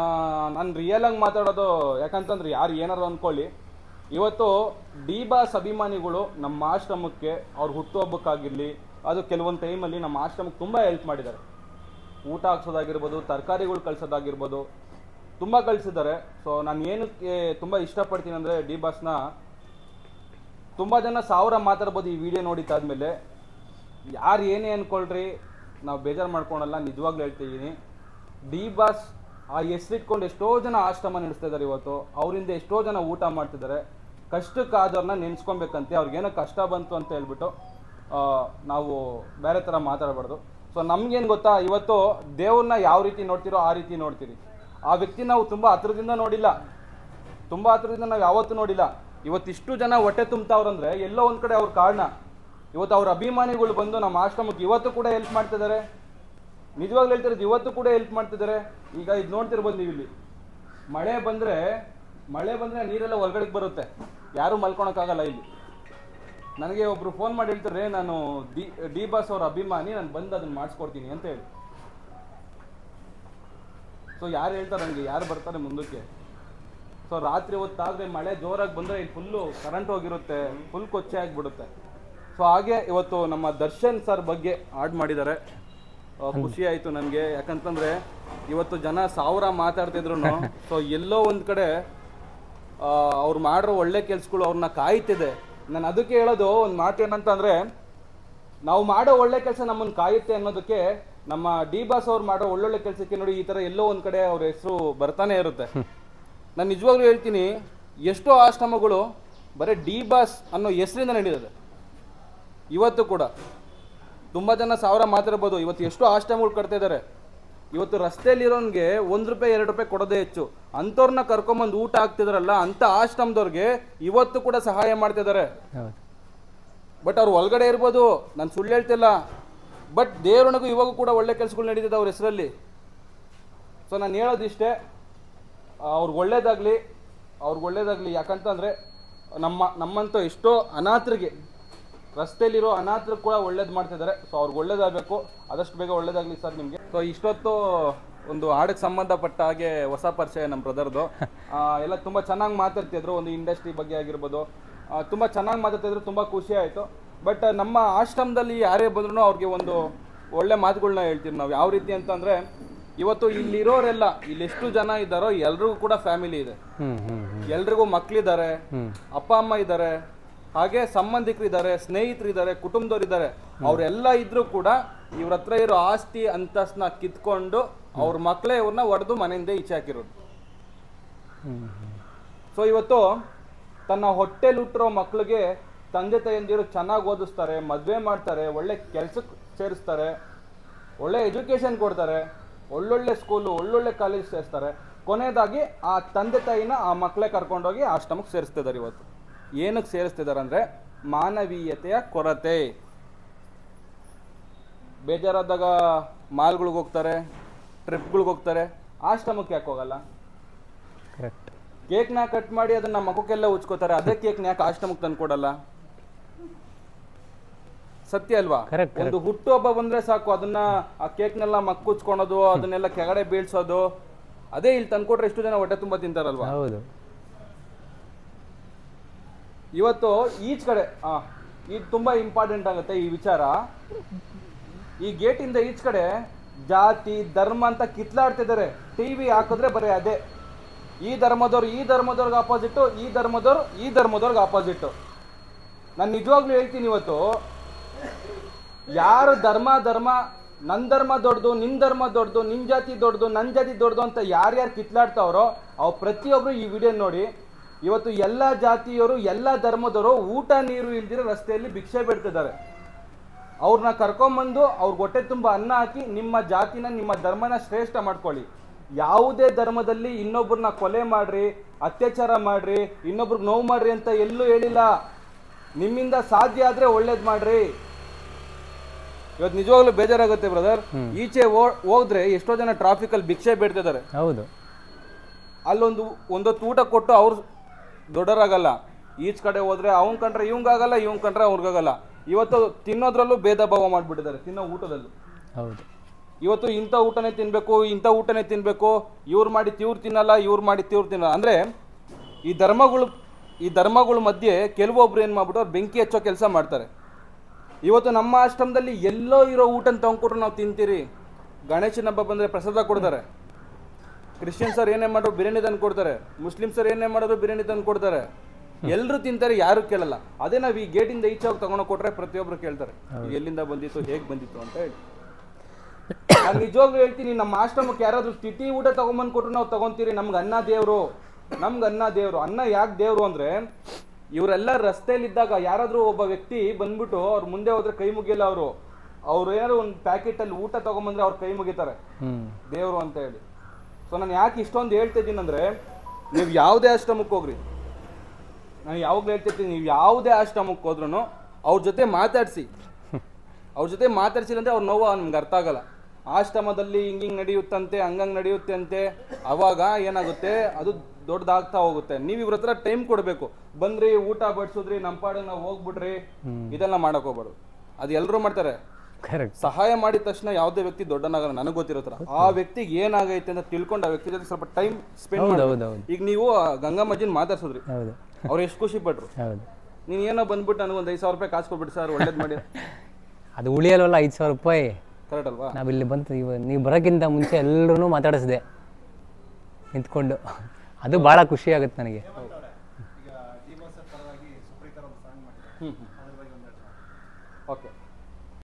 ನಾನು ರಿಯಲ್ ಆಗಿ ಮಾತಾಡೋದು ಯಾಕಂತಂದ್ರೆ ಯಾರು ಏನಾರು ಅಂದ್ಕೊಳ್ಳಿ, ಇವತ್ತು ಡಿ ಬಾಸ್ ಅಭಿಮಾನಿಗಳು ನಮ್ಮ ಆಶ್ರಮಕ್ಕೆ ಅವ್ರ ಹುಟ್ಟುಹಬ್ಬಕ್ಕಾಗಿರಲಿ, ಅದು ಕೆಲವೊಂದು ಟೈಮಲ್ಲಿ ನಮ್ಮ ಆಶ್ರಮಕ್ಕೆ ತುಂಬ ಹೆಲ್ಪ್ ಮಾಡಿದ್ದಾರೆ. ಊಟ ಹಾಕ್ಸೋದಾಗಿರ್ಬೋದು, ತರಕಾರಿಗಳು ಕಳಿಸೋದಾಗಿರ್ಬೋದು, ತುಂಬ ಕಳಿಸಿದ್ದಾರೆ. ಸೊ ನಾನು ಏನಕ್ಕೆ ತುಂಬ ಇಷ್ಟಪಡ್ತೀನಿ ಅಂದರೆ, ಡಿ ಬಾಸ್ನ ತುಂಬ ಜನ ಸಾವಿರ ಮಾತಾಡ್ಬೋದು ಈ ವಿಡಿಯೋ ನೋಡಿದ್ದಾದ್ಮೇಲೆ. ಯಾರು ಏನೇ ಅಂದ್ಕೊಳ್ರಿ, ನಾವು ಬೇಜಾರು ಮಾಡ್ಕೊಳಲ್ಲ, ನಿಜವಾಗ್ಲೂ ಹೇಳ್ತಿದ್ದೀನಿ. ಡಿ ಬಾಸ್ ಆ ಹೆಸರಿಟ್ಕೊಂಡು ಎಷ್ಟೋ ಜನ ಆಶ್ರಮ ನಡೆಸ್ತಾ ಇದ್ದಾರೆ. ಇವತ್ತು ಅವರಿಂದ ಎಷ್ಟೋ ಜನ ಊಟ ಮಾಡ್ತಿದ್ದಾರೆ. ಕಷ್ಟಕ್ಕಾದವ್ರನ್ನ ನೆನೆಸ್ಕೊಬೇಕಂತೆ. ಅವ್ರಿಗೇನೋ ಕಷ್ಟ ಬಂತು ಅಂತ ಹೇಳ್ಬಿಟ್ಟು ನಾವು ಬೇರೆ ಥರ ಮಾತಾಡಬಾರ್ದು. ಸೊ ನಮ್ಗೇನು ಗೊತ್ತಾ, ಇವತ್ತು ದೇವ್ರನ್ನ ಯಾವ ರೀತಿ ನೋಡ್ತಿರೋ ಆ ರೀತಿ ನೋಡ್ತೀರಿ. ಆ ವ್ಯಕ್ತಿ ನಾವು ತುಂಬ ಹತ್ರದಿಂದ ನೋಡಿಲ್ಲ, ತುಂಬ ಹತ್ರದಿಂದ ನಾವು ಯಾವತ್ತೂ ನೋಡಿಲ್ಲ. ಇವತ್ತಿಷ್ಟು ಜನ ಹೊಟ್ಟೆ ತುಂಬ್ತಾವ್ರಂದ್ರೆ ಎಲ್ಲೋ ಒಂದು ಕಡೆ ಅವ್ರ ಕಾರಣ. ಇವತ್ತು ಅವ್ರ ಅಭಿಮಾನಿಗಳು ಬಂದು ನಮ್ಮ ಆಶ್ರಮಕ್ಕೆ ಇವತ್ತು ಕೂಡ ಹೆಲ್ಪ್ ಮಾಡ್ತಿದ್ದಾರೆ. ನಿಜವಾಗ್ಲೂ ಹೇಳ್ತಿರೋದು, ಇವತ್ತು ಕೂಡ ಹೆಲ್ಪ್ ಮಾಡ್ತಿದ್ದಾರೆ. ಈಗ ಇದು ನೋಡ್ತಿರ್ಬೋದು ನೀವು, ಇಲ್ಲಿ ಮಳೆ ಬಂದರೆ ನೀರೆಲ್ಲ ಹೊರಗಡೆಗೆ ಬರುತ್ತೆ, ಯಾರೂ ಮಲ್ಕೊಳಕ್ಕಾಗಲ್ಲ. ಇಲ್ಲಿ ನನಗೆ ಒಬ್ರು ಫೋನ್ ಮಾಡಿ ಹೇಳ್ತಾರೆ, ನಾನು ಡಿ ಬಾಸ್ ಅವ್ರ ಅಭಿಮಾನಿ, ನಾನು ಬಂದು ಅದನ್ನ ಮಾಡಿಸ್ಕೊಡ್ತೀನಿ ಅಂತ ಹೇಳಿ. ಸೊ ಯಾರು ಹೇಳ್ತಾರೆ ನನಗೆ, ಯಾರು ಬರ್ತಾರೆ ಮುಂದಕ್ಕೆ? ಸೊ ರಾತ್ರಿ ಹೊತ್ತಾದರೆ ಮಳೆ ಜೋರಾಗಿ ಬಂದರೆ ಇಲ್ಲಿ ಫುಲ್ಲು ಕರೆಂಟ್ ಹೋಗಿರುತ್ತೆ, ಫುಲ್ ಕೊಚ್ಚೆ ಆಗಿಬಿಡುತ್ತೆ. ಸೊ ಹಾಗೆ ಇವತ್ತು ನಮ್ಮ ದರ್ಶನ್ ಸರ್ ಬಗ್ಗೆ ಆಡ್ ಮಾಡಿದ್ದಾರೆ. ಖುಷಿ ಆಯಿತು ನನಗೆ. ಯಾಕಂತಂದರೆ ಇವತ್ತು ಜನ ಸಾವಿರ ಮಾತಾಡ್ತಿದ್ರು, ಸೊ ಎಲ್ಲೋ ಒಂದು ಕಡೆ ಅವ್ರು ಮಾಡಿರೋ ಒಳ್ಳೆ ಕೆಲ್ಸಗಳು ಅವ್ರನ್ನ ಕಾಯ್ತಿದೆ. ನಾನು ಅದಕ್ಕೆ ಹೇಳೋದು ಒಂದು ಮಾತು ಏನಂತಂದರೆ, ನಾವು ಮಾಡೋ ಒಳ್ಳೆ ಕೆಲಸ ನಮ್ಮನ್ನು ಕಾಯುತ್ತೆ ಅನ್ನೋದಕ್ಕೆ ನಮ್ಮ ಡಿ ಬಾಸ್ ಅವ್ರು ಮಾಡೋ ಒಳ್ಳೊಳ್ಳೆ ಕೆಲಸಕ್ಕೆ ನೋಡಿ ಈ ಥರ ಎಲ್ಲೋ ಒಂದು ಕಡೆ ಅವ್ರ ಹೆಸರು ಬರ್ತಾನೆ ಇರುತ್ತೆ. ನಾನು ನಿಜವಾಗ್ಲೂ ಹೇಳ್ತೀನಿ, ಎಷ್ಟೋ ಆಶ್ರಮಗಳು ಬರೀ ಡಿ ಬಾಸ್ ಅನ್ನೋ ಹೆಸರಿಂದ ನಡೆದಿದೆ. ಇವತ್ತು ಕೂಡ ತುಂಬ ಜನ ಸಾವಿರ ಮಾತಾಡ್ಬೋದು, ಇವತ್ತು ಎಷ್ಟೋ ಆಶ್ರಮಗಳು ಕಟ್ತಾ ಇದ್ದಾರೆ. ಇವತ್ತು ರಸ್ತೆಯಲ್ಲಿರೋನ್ಗೆ ₹1 ₹2 ಕೊಡೋದೇ ಹೆಚ್ಚು. ಅಂಥವ್ರನ್ನ ಕರ್ಕೊಂಬಂದು ಊಟ ಹಾಕ್ತಿದಾರಲ್ಲ, ಅಂಥ ಆಶ್ರಮದವ್ರಿಗೆ ಇವತ್ತು ಕೂಡ ಸಹಾಯ ಮಾಡ್ತಿದ್ದಾರೆ. ಬಟ್ ಅವ್ರು ಒಳಗಡೆ ಇರ್ಬೋದು, ನಾನು ಸುಳ್ಳು ಹೇಳ್ತಿಲ್ಲ, ಬಟ್ ದೇವ್ರನಿಗೂ ಇವಾಗೂ ಕೂಡ ಒಳ್ಳೆ ಕೆಲಸಗಳು ನಡೀತಿದೆ ಅವ್ರ ಹೆಸರಲ್ಲಿ. ಸೊ ನಾನು ಹೇಳೋದಿಷ್ಟೇ, ಅವ್ರಿಗೆ ಒಳ್ಳೇದಾಗಲಿ. ಯಾಕಂತಂದರೆ ನಮ್ಮಂಥ ಎಷ್ಟೋ ಅನಾಥರಿಗೆ, ರಸ್ತೆಯಲ್ಲಿರೋ ಅನಾಥರಿಗೆ ಕೂಡ ಒಳ್ಳೇದು ಮಾಡ್ತಿದ್ದಾರೆ. ಸೊ ಅವ್ರಿಗೆ ಒಳ್ಳೇದಾಗಬೇಕು, ಆದಷ್ಟು ಬೇಗ ಒಳ್ಳೇದಾಗಲಿ ಸರ್ ನಿಮಗೆ. ಸೊ ಇಷ್ಟೊತ್ತು ಒಂದು ಹಾಡಿಗೆ ಸಂಬಂಧಪಟ್ಟ ಹಾಗೆ ಹೊಸ ಪರಿಚಯ ನಮ್ಮ ಬ್ರದರ್ದು. ಎಲ್ಲ ತುಂಬ ಚೆನ್ನಾಗಿ ಮಾತಾಡ್ತಿದ್ರು, ಒಂದು ಇಂಡಸ್ಟ್ರಿ ಬಗ್ಗೆ ಆಗಿರ್ಬೋದು, ತುಂಬ ಚೆನ್ನಾಗಿ ಮಾತಾಡ್ತಿದ್ರು, ತುಂಬ ಖುಷಿ ಆಯಿತು. ಬಟ್ ನಮ್ಮ ಆಶ್ರಮದಲ್ಲಿ ಯಾರೇ ಬಂದ್ರೂ ಅವ್ರಿಗೆ ಒಂದು ಒಳ್ಳೆ ಮಾತುಗಳನ್ನ ಹೇಳ್ತೀವಿ ನಾವು. ಯಾವ ರೀತಿ ಅಂತಂದರೆ, ಇವತ್ತು ಇಲ್ಲಿರೋರೆಲ್ಲ, ಇಲ್ಲಿ ಎಷ್ಟು ಜನ ಇದ್ದಾರೋ ಎಲ್ರಿಗೂ ಕೂಡ ಫ್ಯಾಮಿಲಿ ಇದೆ, ಎಲ್ರಿಗೂ ಮಕ್ಕಳಿದ್ದಾರೆ, ಅಪ್ಪ ಅಮ್ಮ ಇದ್ದಾರೆ, ಹಾಗೆ ಸಂಬಂಧಿಕರಿದ್ದಾರೆ, ಸ್ನೇಹಿತರಿದ್ದಾರೆ, ಕುಟುಂಬದವರಿದ್ದಾರೆ. ಅವರೆಲ್ಲ ಇದ್ರೂ ಕೂಡ ಇವ್ರ ಹತ್ರ ಇರೋ ಆಸ್ತಿ ಅಂತಸ್ತನ್ನ ಕಿತ್ಕೊಂಡು ಅವ್ರ ಮಕ್ಕಳೇ ಇವ್ರನ್ನ ಹೊಡೆದು ಮನೆಯಿಂದ ಈಚೆ ಹಾಕಿರೋದು. ಸೊ ಇವತ್ತು ತನ್ನ ಹೊಟ್ಟೆಲಿ ಹುಟ್ಟಿರೋ ಮಕ್ಕಳಿಗೆ ತಂದೆ ತಾಯಂದಿರು ಚೆನ್ನಾಗಿ ಓದಿಸ್ತಾರೆ, ಮದುವೆ ಮಾಡ್ತಾರೆ, ಒಳ್ಳೆ ಕೆಲಸಕ್ಕೆ ಸೇರಿಸ್ತಾರೆ, ಒಳ್ಳೆ ಎಜುಕೇಶನ್ ಕೊಡ್ತಾರೆ, ಒಳ್ಳೊಳ್ಳೆ ಸ್ಕೂಲು, ಒಳ್ಳೊಳ್ಳೆ ಕಾಲೇಜ್ ಸೇರಿಸ್ತಾರೆ. ಕೊನೆಯದಾಗಿ ಆ ತಂದೆ ತಾಯಿನ ಆ ಮಕ್ಕಳೇ ಕರ್ಕೊಂಡೋಗಿ ಆಶ್ರಮಕ್ಕೆ ಸೇರಿಸ್ತಿದ್ದಾರೆ. ಇವತ್ತು ಏನಕ್ಕೆ ಸೇರಿಸ್ತಿದ್ದಾರೆ ಅಂದರೆ, ಮಾನವೀಯತೆಯ ಕೊರತೆ. ಬೇಜಾರಾದಾಗ ಮಾಲ್ಗಳಿಗೆ ಹೋಗ್ತಾರೆ, ಟ್ರಿಪ್ಗಳಿಗೆ ಹೋಗ್ತಾರೆ, ಆಶ್ರಮಕ್ಕೆ ಯಾಕೆ ಹೋಗಲ್ಲ? ಕೇಕ್ನ ಕಟ್ ಮಾಡಿ ಅದನ್ನ ಮಕ್ಕಕ್ಕೆಲ್ಲ ಉಚ್ಕೋತಾರೆ, ಅದೇ ಕೇಕ್ನ ಯಾಕೆ ಆಶ್ರಮಕ್ಕೆ ತಂದು ಕೊಡಲ್ಲ? ಸತ್ಯ ಅಲ್ವಾ? ಒಂದು ಹುಟ್ಟು ಹಬ್ಬ ಬಂದ್ರೆ ಸಾಕು, ಅದನ್ನ ಆ ಕೇಕ್ನೆಲ್ಲ ಮಕ್ಕುಚ್ಕೊಳೋದು, ಅದನ್ನೆಲ್ಲ ಕೆಳಗಡೆ ಬೀಳ್ಸೋದು, ಅದೇ ಇಲ್ಲಿ ತಂದ್ಕೊಟ್ರೆ ಎಷ್ಟು ಜನ ಹೊಟ್ಟೆ ತುಂಬ ತಿಂತಾರಲ್ವಾ? ಇವತ್ತು ಈಚ್ ಕಡೆ ಇದು ತುಂಬ ಇಂಪಾರ್ಟೆಂಟ್ ಆಗುತ್ತೆ ಈ ವಿಚಾರ. ಈ ಗೇಟಿಂದ ಈಚ್ ಕಡೆ ಜಾತಿ ಧರ್ಮ ಅಂತ ಕಿತ್ಲಾಡ್ತಿದ್ದಾರೆ. ಟಿವಿ ಹಾಕಿದ್ರೆ ಬರೀ ಅದೇ, ಈ ಧರ್ಮದವ್ರಿಗೆ ಆಪೋಸಿಟ್ಟು, ಈ ಧರ್ಮದವ್ರಿಗೆ ಆಪೋಸಿಟ್ಟು. ನಾನು ನಿಜವಾಗ್ಲೂ ಹೇಳ್ತೀನಿ, ಇವತ್ತು ಯಾರು ಧರ್ಮ ನನ್ನ ಧರ್ಮ ದೊಡ್ಡದು, ನಿನ್ನ ಧರ್ಮ ದೊಡ್ಡದು, ನಿನ್ನ ಜಾತಿ ದೊಡ್ಡದು, ನನ್ನ ಜಾತಿ ದೊಡ್ಡದು ಅಂತ ಯಾರ್ಯಾರು ಕಿತ್ಲಾಡ್ತಾವ್ರೋ ಅವ್ರು ಪ್ರತಿಯೊಬ್ಬರು ಈ ವಿಡಿಯೋ ನೋಡಿ. ಇವತ್ತು ಎಲ್ಲ ಜಾತಿಯವರು, ಎಲ್ಲ ಧರ್ಮದವರು ಊಟ ನೀರು ಇಲ್ದಿರೋ ರಸ್ತೆಯಲ್ಲಿ ಭಿಕ್ಷೆ ಬಿಡ್ತಿದ್ದಾರೆ. ಅವ್ರನ್ನ ಕರ್ಕೊಂಬಂದು ಅವ್ರಿಗೆ ಹೊಟ್ಟೆ ತುಂಬ ಅನ್ನ ಹಾಕಿ, ನಿಮ್ಮ ಜಾತಿನ, ನಿಮ್ಮ ಧರ್ಮನ ಶ್ರೇಷ್ಠ ಮಾಡ್ಕೊಳ್ಳಿ. ಯಾವುದೇ ಧರ್ಮದಲ್ಲಿ ಇನ್ನೊಬ್ರನ್ನ ಕೊಲೆ ಮಾಡ್ರಿ, ಅತ್ಯಾಚಾರ ಮಾಡ್ರಿ, ಇನ್ನೊಬ್ರಿಗೆ ನೋವು ಮಾಡ್ರಿ ಅಂತ ಎಲ್ಲೂ ಹೇಳಿಲ್ಲ. ನಿಮ್ಮಿಂದ ಸಾಧ್ಯ ಆದ್ರೆ ಒಳ್ಳೇದು ಮಾಡ್ರಿ. ಇವತ್ತು ನಿಜವಾಗ್ಲೂ ಬೇಜಾರಾಗುತ್ತೆ ಬ್ರದರ್. ಈಚೆ ಹೋದ್ರೆ ಎಷ್ಟೋ ಜನ ಟ್ರಾಫಿಕಲ್ಲಿ ಭಿಕ್ಷೆ ಬೇಡ್ತಿದ್ದಾರೆ. ಹೌದು, ಒಂದೊತ್ತು ಊಟ ಕೊಟ್ಟು ಅವ್ರು ದೊಡ್ಡರಾಗಲ್ಲ. ಈಚ್ ಕಡೆ ಹೋದ್ರೆ ಅವ್ನ್ ಕಂಡ್ರೆ ಇವಂಗಾಗಲ್ಲ, ಇವಂಗ್ ಕಂಡ್ರೆ ಅವ್ರಿಗಾಗಲ್ಲ. ಇವತ್ತು ತಿನ್ನೋದ್ರಲ್ಲೂ ಭೇದ ಭಾವ ಮಾಡಿಬಿಟ್ಟಿದ್ದಾರೆ, ತಿನ್ನೋ ಊಟದಲ್ಲೂ. ಹೌದು, ಇವತ್ತು ಇಂಥ ಊಟನೇ ತಿನ್ಬೇಕು, ಇಂಥ ಊಟನೇ ತಿನ್ಬೇಕು, ಇವ್ರು ಮಾಡಿದ್ದು ಇವ್ರು ತಿನ್ನಲ್ಲ, ಇವ್ರು ಮಾಡಿದ್ದು ಇವ್ರು ತಿನ್ನಲ್ಲ. ಅಂದ್ರೆ ಈ ಧರ್ಮಗಳ ಮಧ್ಯೆ ಕೆಲವೊಬ್ರು ಏನ್ ಮಾಡ್ಬಿಟ್ಟು ಅವ್ರು ಬೆಂಕಿ ಹಚ್ಚೋ ಕೆಲಸ ಮಾಡ್ತಾರೆ. ಇವತ್ತು ನಮ್ಮ ಆಶ್ರಮದಲ್ಲಿ ಎಲ್ಲೋ ಇರೋ ಊಟನ ತಗೊಂಡ್ಕೊಟ್ರು ನಾವು ತಿಂತೀರಿ. ಗಣೇಶನ ಹಬ್ಬ ಬಂದ್ರೆ ಪ್ರಸಾದ ಕೊಡ್ತಾರೆ. ಕ್ರಿಶ್ಚಿಯನ್ ಸರ್ ಏನೇ ಮಾಡೋರು ಬಿರಿಯಾನಿ ತಂದು ಕೊಡ್ತಾರೆ, ಮುಸ್ಲಿಂ ಸರ್ ಏನೇ ಮಾಡೋರು ಬಿರಿಯಾನಿ ತಂದು ಕೊಡ್ತಾರೆ. ಎಲ್ಲರೂ ತಿಂತಾರೆ, ಯಾರು ಕೇಳಲ್ಲ. ಅದೇ ನಾವು ಈ ಗೇಟಿಂದ ಈಚೆ ಹೋಗಿ ತಗೊಂಡು ಕೊಟ್ರೆ ಪ್ರತಿಯೊಬ್ರು ಕೇಳ್ತಾರೆ ಎಲ್ಲಿಂದ ಬಂದಿತ್ತು, ಹೇಗೆ ಬಂದಿತ್ತು ಅಂತ ಹೇಳಿ. ನಾನು ನಿಜವಾಗ್ಲೂ ಹೇಳ್ತೀನಿ, ನಮ್ಮ ಆಶ್ರಮಕ್ಕೆ ಯಾರಾದ್ರೂ ಸ್ಥಿತಿ ಊಟ ತಗೊಂಬಂದು ಕೊಟ್ರು ನಾವು ತಗೊಂತೀರಿ. ನಮ್ಗೆ ಅನ್ನ ದೇವ್ರು, ಅನ್ನ ಯಾಕೆ ದೇವ್ರು ಅಂದ್ರೆ, ಇವರೆಲ್ಲ ರಸ್ತೆಯಲ್ಲಿದ್ದಾಗ ಯಾರಾದ್ರೂ ಒಬ್ಬ ವ್ಯಕ್ತಿ ಬಂದ್ಬಿಟ್ಟು ಅವ್ರ ಮುಂದೆ ಹೋದ್ರೆ ಕೈ ಮುಗಿಯಲ್ಲ. ಅವ್ರು ಏನಾದ್ರು ಒಂದು ಪ್ಯಾಕೆಟ್ ಅಲ್ಲಿ ಊಟ ತಗೊಂಬಂದ್ರೆ ಅವ್ರ ಕೈ ಮುಗಿತಾರೆ ದೇವ್ರು ಅಂತ ಹೇಳಿ. ಸೊ ನಾನು ಯಾಕೆ ಇಷ್ಟೊಂದು ಹೇಳ್ತಾ ಇದ್ದೀನಿ ಅಂದ್ರೆ, ನೀವು ಯಾವುದೇ ಆಶ್ರಮಕ್ಕೆ ಹೋಗ್ರಿ, ನಾನು ಯಾವಾಗಲೂ ಹೇಳ್ತಿರ್ತೀನಿ, ನೀವು ಯಾವುದೇ ಆಶ್ರಮಕ್ಕೆ ಹೋದ್ರೂ ಅವ್ರ ಜೊತೆ ಮಾತಾಡ್ಸಿಲ್ಲ ಅಂದ್ರೆ ಅವ್ರ ನೋವು ನಮ್ಗೆ ಅರ್ಥ ಆಗಲ್ಲ. ಆಶ್ರಮದಲ್ಲಿ ಹಿಂಗೆ ನಡೆಯುತ್ತಂತೆ, ಹಂಗಂಗೆ ನಡೆಯುತ್ತೆ ಅಂತೆ, ಅವಾಗ ಏನಾಗುತ್ತೆ, ಅದು ದೊಡ್ಡದಾಗ್ತಾ ಹೋಗುತ್ತೆ. ನೀವು ಇವ್ರ ಹತ್ರ ಟೈಮ್ ಕೊಡಬೇಕು. ಬಂದ್ರಿ, ಊಟ ಬಡಿಸಿದ್ರಿ, ನಮ್ಮ ಪಾಡಿಗೆ ನಾವು ಹೋಗ್ಬಿಟ್ರಿ, ಇದೆಲ್ಲ ಮಾಡಕ್ ಹೋಗ್ಬಾರ್ದು. ಅದು ಎಲ್ಲರೂ ಮಾಡ್ತಾರೆ. ಸಹಾಯ ಮಾಡಿದ ತಕ್ಷಣ ಯಾವುದೇ ವ್ಯಕ್ತಿ ದೊಡ್ಡನಾಗಲ್ಲ, ನನಗೆ ಗೊತ್ತಿರೋ ಥರ. ಆ ವ್ಯಕ್ತಿಗೆ ಏನಾಗೈತೆ ಅಂತ ತಿಳ್ಕೊಂಡು ಆ ವ್ಯಕ್ತಿ ಜೊತೆ ಸ್ವಲ್ಪ ಟೈಮ್ ಸ್ಪೆಂಡ್ ಮಾಡಿ. ಈಗ ನೀವು ಗಂಗಮ್ಮಜ್ಜಿನ ಮಾತಾಡ್ಸಿದ್ರಿ, ಅವ್ರು ಎಷ್ಟು ಖುಷಿ ಪಟ್ರು. ನೀನ್ ಏನೋ ಬಂದ್ಬಿಟ್ಟು ನನಗೆ ಒಂದು 5,000 ರೂಪಾಯಿ ಕಾಸು ಕೊಟ್ಬಿಟ್ಟು ಸರ್ ಒಳ್ಳೇದು ಮಾಡಿ, ಅದು ಉಳಿಯಲ್ವಲ್ಲ 5,000 ರೂಪಾಯಿ. ಕರೆಕ್ಟ್ ಅಲ್ವಾ? ನಾವಿಲ್ಲಿ ಬಂತು, ನೀವು ಬರೋಕ್ಕಿಂತ ಮುಂಚೆ ಎಲ್ಲರೂ ಮಾತಾಡಿಸಿದೆ ನಿಂತ್ಕೊಂಡು. ಅದು ಭಾಳ ಖುಷಿ ಆಗುತ್ತೆ ನನಗೆ.